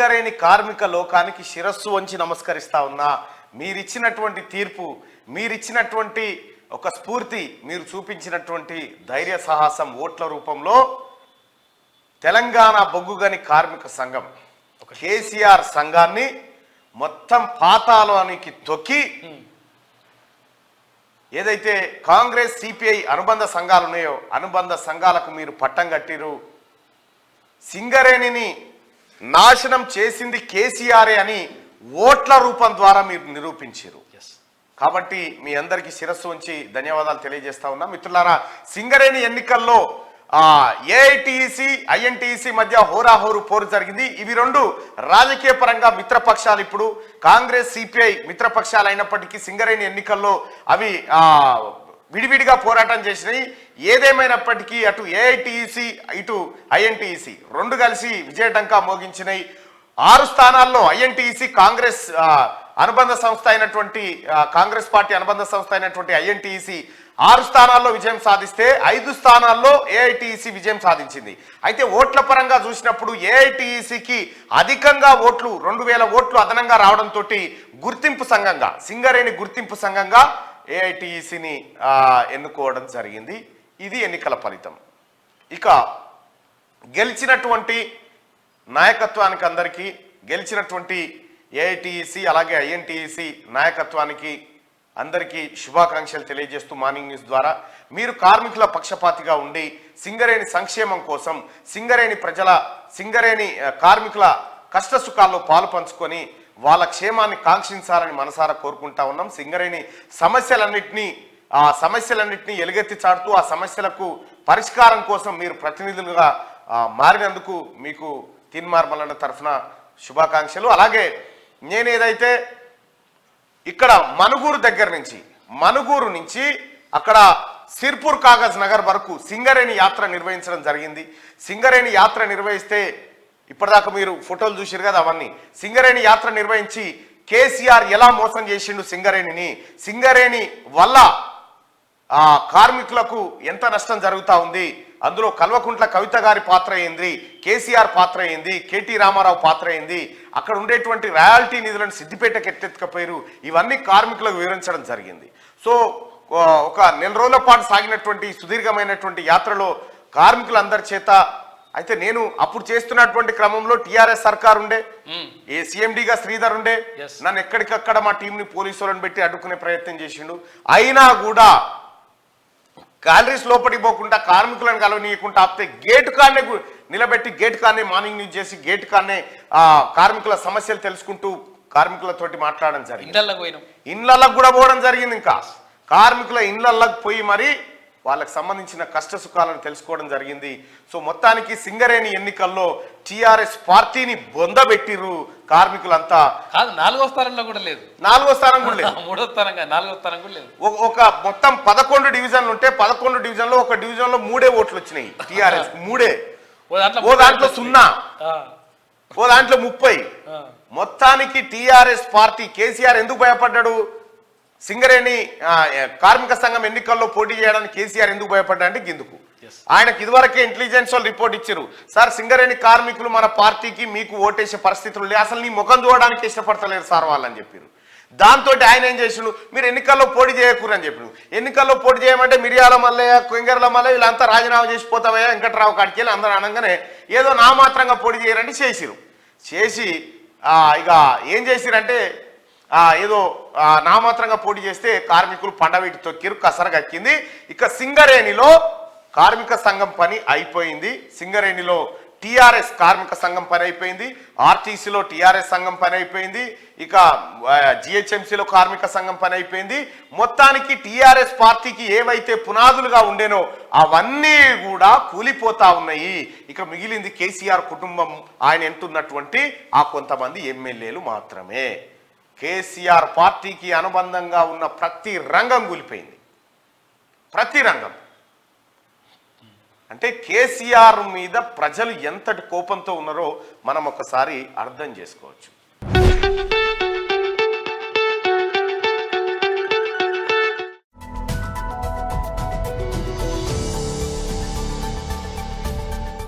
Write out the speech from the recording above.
సింగరేణి కార్మిక లోకానికి శిరస్సు వంచి నమస్కరిస్తా ఉన్నా. మీరిచ్చినటువంటి తీర్పు, మీరిచ్చినటువంటి ఒక స్ఫూర్తి, మీరు చూపించినటువంటి ధైర్య సాహసం ఓట్ల రూపంలో తెలంగాణ బొగ్గుగని కార్మిక సంఘం కేసీఆర్ సంఘాన్ని మొత్తం పాతాళానికి తొక్కి ఏదైతే కాంగ్రెస్ సిపిఐ అనుబంధ సంఘాలు ఉన్నాయో అనుబంధ సంఘాలకు మీరు పట్టం కట్టిరు. సింగరేణిని నాశనం చేసింది కేసీఆరే అని ఓట్ల రూపం ద్వారా మీరు నిరూపించారు. కాబట్టి మీ అందరికీ శిరస్సు ఉంచి ధన్యవాదాలు తెలియజేస్తా ఉన్నా. మిత్రులారా, సింగరేణి ఎన్నికల్లో ఏఐటిసి ఐఎన్టీసీ మధ్య హోరాహోరు పోరు జరిగింది. ఇవి రెండు రాజకీయ పరంగా మిత్రపక్షాలు. ఇప్పుడు కాంగ్రెస్ సిపిఐ మిత్రపక్షాలు అయినప్పటికీ సింగరేణి ఎన్నికల్లో అవి విడివిడిగా పోరాటం చేసినాయి. ఏదేమైనప్పటికీ అటు ఏఐటిసి ఇటు ఐఎన్టీసీ రెండు కలిసి విజయడంకా మోగించినాయి. 6 స్థానాల్లో ఐఎన్టీసీ కాంగ్రెస్ అనుబంధ సంస్థ అయినటువంటి కాంగ్రెస్ పార్టీ అనుబంధ సంస్థ అయినటువంటి ఐఎన్టీసీ 6 స్థానాల్లో విజయం సాధిస్తే 5 స్థానాల్లో ఏఐటిసి విజయం సాధించింది. అయితే ఓట్ల పరంగా చూసినప్పుడు ఏఐటిసికి అధికంగా ఓట్లు 2000 ఓట్లు అదనంగా రావడంతో గుర్తింపు సంఘంగా సింగరేణి గుర్తింపు సంఘంగా ఏఐటిసిని ఎన్నుకోవడం జరిగింది. ఇది ఎన్నికల ఫలితం. ఇక గెలిచినటువంటి నాయకత్వానికి అందరికీ, గెలిచినటువంటి ఏఐటిసి అలాగే ఐఎన్టీసీ నాయకత్వానికి అందరికీ శుభాకాంక్షలు తెలియజేస్తూ మార్నింగ్ న్యూస్ ద్వారా మీరు కార్మికుల పక్షపాతిగా ఉండి సింగరేణి సంక్షేమం కోసం సింగరేణి కార్మికుల కష్ట సుఖాల్లో పాలు పంచుకొని వాళ్ళ క్షేమాన్ని కాంక్షించాలని మనసారా కోరుకుంటా ఉన్నాం. సింగరేణి సమస్యలన్నింటినీ ఎలుగెత్తి చాటుతూ ఆ సమస్యలకు పరిష్కారం కోసం మీరు ప్రతినిధులుగా మారినందుకు మీకు తీన్మార్మల తరఫున శుభాకాంక్షలు. అలాగే నేనేదైతే ఇక్కడ మనుగూరు నుంచి అక్కడ సిర్పూర్ కాగజ్ నగర్ వరకు సింగరేణి యాత్ర నిర్వహించడం జరిగింది. సింగరేణి యాత్ర నిర్వహిస్తే ఇప్పటిదాకా మీరు ఫోటోలు చూసారు కదా, అవన్నీ సింగరేణి యాత్ర నిర్వహించి కేసీఆర్ ఎలా మోసం చేసిండు సింగరేణి వల్ల కార్మికులకు ఎంత నష్టం జరుగుతూ ఉంది, అందులో కల్వకుంట్ల కవిత గారి పాత్ర ఏంది, కేసీఆర్ పాత్ర ఏంది, కేటీ రామారావు పాత్ర ఏంది, అక్కడ ఉండేటువంటి రాయల్టీ నిధులను సిద్దిపేటకు ఎత్తెత్తుకపోయారు, ఇవన్నీ కార్మికులకు వివరించడం జరిగింది. సో ఒక 4 రోజుల పాటు సాగినటువంటి సుదీర్ఘమైనటువంటి యాత్రలో కార్మికులందరి చేత అయితే నేను అప్పుడు చేస్తున్నటువంటి క్రమంలో టీఆర్ఎస్ సర్కార్ ఉండే, సిఎండిగా శ్రీధర్ ఉండే, నన్ను ఎక్కడికక్కడ మా టీంని పోలీసులను పెట్టి అడ్డుకునే ప్రయత్నం చేసిండు. అయినా కూడా గ్యాలరీస్ లోపలికి పోకుండా కార్మికులను కలవనీయకుండా ఆపితే గేటు కాన్నే నిలబెట్టి గేటు కాన్నే మార్నింగ్ న్యూస్ చేసి గేటు కాన్నే కార్మికుల సమస్యలు తెలుసుకుంటూ కార్మికులతోటి మాట్లాడడం జరిగింది. ఇళ్లలకు కూడా పోవడం జరిగింది. ఇంకా కార్మికుల ఇళ్లలకు పోయి మరి వాళ్ళకి సంబంధించిన కష్ట సుఖాలను తెలుసుకోవడం జరిగింది. సో మొత్తానికి సింగరేణి ఎన్నికల్లో టీఆర్ఎస్ పార్టీని బొందబెట్టిర్రు కార్మికులంతా. 4వ స్థానంలో కూడా లేదు, 4వ స్థానం కూడా లేదు, 3వ స్థానంగా 4వ స్థానం కూడా లేదు. ఒక మొత్తం 11 డివిజన్లు ఉంటే 11 డివిజన్లో ఒక డివిజన్లో 3 ఓట్లు వచ్చినాయి టీఆర్ఎస్. 3 ఓ దాంట్లో 0, ఓ దాంట్లో 30. మొత్తానికి టీఆర్ఎస్ పార్టీ కేసీఆర్ ఎందుకు భయపడ్డాడు? సింగరేణి కార్మిక సంఘం ఎన్నికల్లో పోటీ చేయడానికి కేసీఆర్ ఎందుకు భయపడ్డా అంటే గిందుకు ఆయనకు ఇదివరకే ఇంటెలిజెన్స్ వాళ్ళు రిపోర్ట్ ఇచ్చారు, సార్ సింగరేణి కార్మికులు మన పార్టీకి మీకు ఓటేసే పరిస్థితులు లేదు, అసలు నీ ముఖం చూడడానికి ఇష్టపడతలేరు సార్ వాళ్ళని చెప్పారు. దాంతో ఆయన ఏం చేసిండు, మీరు ఎన్నికల్లో పోటీ చేయకూరు అని చెప్పారు. ఎన్నికల్లో పోటీ చేయమంటే మిరియాల మల్లయ్య కొంగర్ల మల్లయ్య వీళ్ళంతా రాజీనామా చేసిపోతావయ్యా వెంకట్రావు కాడికి వెళ్ళి అందరూ అనగానే ఏదో నామాత్రంగా పోటీ చేయరంటే చేసి ఇక ఏం చేసిరంటే ఏదో నామాత్రంగా పోటీ చేస్తే కార్మికులు పండవీటి తొక్కిరు, కసరగక్కింది. ఇక సింగరేణిలో కార్మిక సంఘం పని అయిపోయింది. సింగరేణిలో టీఆర్ఎస్ కార్మిక సంఘం పని అయిపోయింది, ఆర్టీసీలో టీఆర్ఎస్ సంఘం పని అయిపోయింది, ఇక జిహెచ్ఎంసీలో కార్మిక సంఘం పని అయిపోయింది. మొత్తానికి టీఆర్ఎస్ పార్టీకి ఏవైతే పునాదులుగా ఉండేనో అవన్నీ కూడా కూలిపోతా ఉన్నాయి. ఇక మిగిలింది కేసీఆర్ కుటుంబం, ఆయన ఎంటున్నటువంటి ఆ కొంతమంది ఎమ్మెల్యేలు మాత్రమే. కేసీఆర్ పార్టీకి అనుబంధంగా ఉన్న ప్రతి రంగం కూలిపోయింది, ప్రతి రంగం. అంటే కేసీఆర్ మీద ప్రజలు ఎంతటి కోపంతో ఉన్నారో మనం ఒకసారి అర్థం చేసుకోవచ్చు.